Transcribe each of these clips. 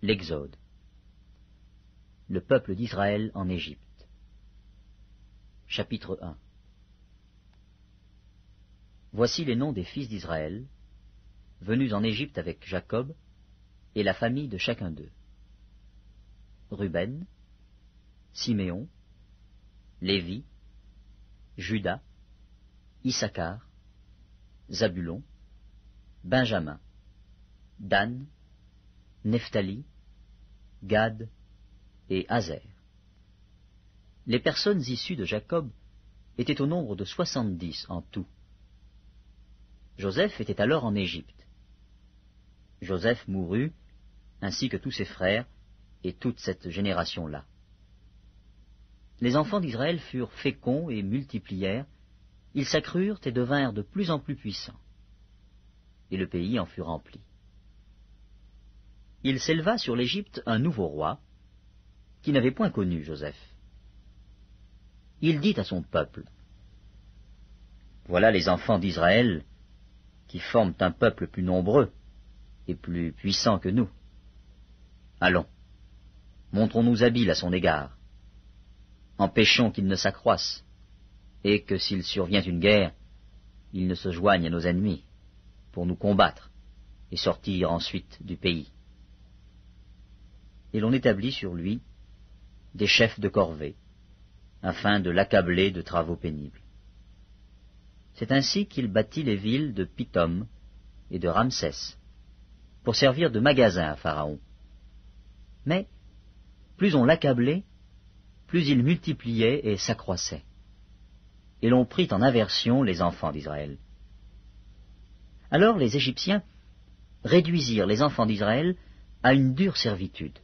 L'Exode. Le peuple d'Israël en Égypte. Chapitre 1. Voici les noms des fils d'Israël, venus en Égypte avec Jacob, et la famille de chacun d'eux. Ruben, Siméon, Lévi, Juda, Issachar, Zabulon, Benjamin, Dan, Nephtali, Gad et Aser. Les personnes issues de Jacob étaient au nombre de 70 en tout. Joseph était alors en Égypte. Joseph mourut, ainsi que tous ses frères et toute cette génération-là. Les enfants d'Israël furent féconds et multiplièrent, ils s'accrurent et devinrent de plus en plus puissants. Et le pays en fut rempli. Il s'éleva sur l'Égypte un nouveau roi, qui n'avait point connu Joseph. Il dit à son peuple, « Voilà les enfants d'Israël, qui forment un peuple plus nombreux et plus puissant que nous. Allons, montrons-nous habiles à son égard. Empêchons qu'ils ne s'accroissent, et que s'il survient une guerre, ils ne se joignent à nos ennemis, pour nous combattre et sortir ensuite du pays. » Et l'on établit sur lui des chefs de corvée, afin de l'accabler de travaux pénibles. C'est ainsi qu'il bâtit les villes de Pithom et de Ramsès, pour servir de magasin à Pharaon. Mais, plus on l'accablait, plus il multipliait et s'accroissait. Et l'on prit en aversion les enfants d'Israël. Alors les Égyptiens réduisirent les enfants d'Israël à une dure servitude.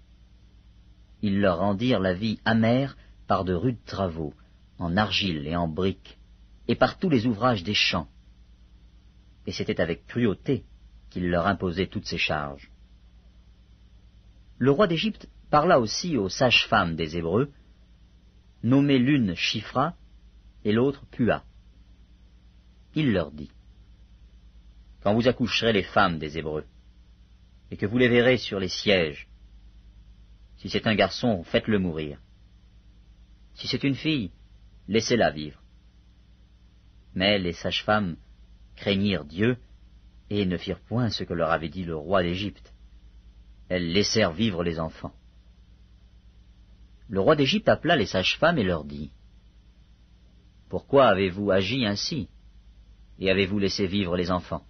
Ils leur rendirent la vie amère par de rudes travaux, en argile et en briques, et par tous les ouvrages des champs. Et c'était avec cruauté qu'ils leur imposaient toutes ces charges. Le roi d'Égypte parla aussi aux sages-femmes des Hébreux, nommées l'une Shifra et l'autre Pua. Il leur dit, « Quand vous accoucherez les femmes des Hébreux, et que vous les verrez sur les sièges, si c'est un garçon, faites-le mourir. Si c'est une fille, laissez-la vivre. » Mais les sages-femmes craignirent Dieu et ne firent point ce que leur avait dit le roi d'Égypte. Elles laissèrent vivre les enfants. Le roi d'Égypte appela les sages-femmes et leur dit, « Pourquoi avez-vous agi ainsi, et avez-vous laissé vivre les enfants ?»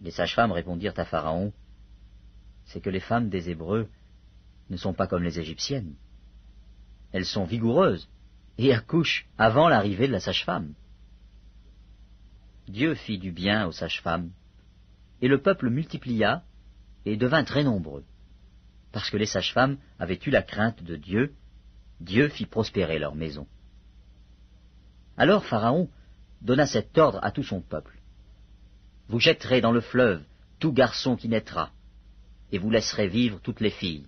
Les sages-femmes répondirent à Pharaon, « C'est que les femmes des Hébreux ne sont pas comme les Égyptiennes. Elles sont vigoureuses et accouchent avant l'arrivée de la sage-femme. » Dieu fit du bien aux sages-femmes, et le peuple multiplia et devint très nombreux. Parce que les sages-femmes avaient eu la crainte de Dieu, Dieu fit prospérer leur maison. Alors Pharaon donna cet ordre à tout son peuple. « Vous jetterez dans le fleuve tout garçon qui naîtra, et vous laisserez vivre toutes les filles. »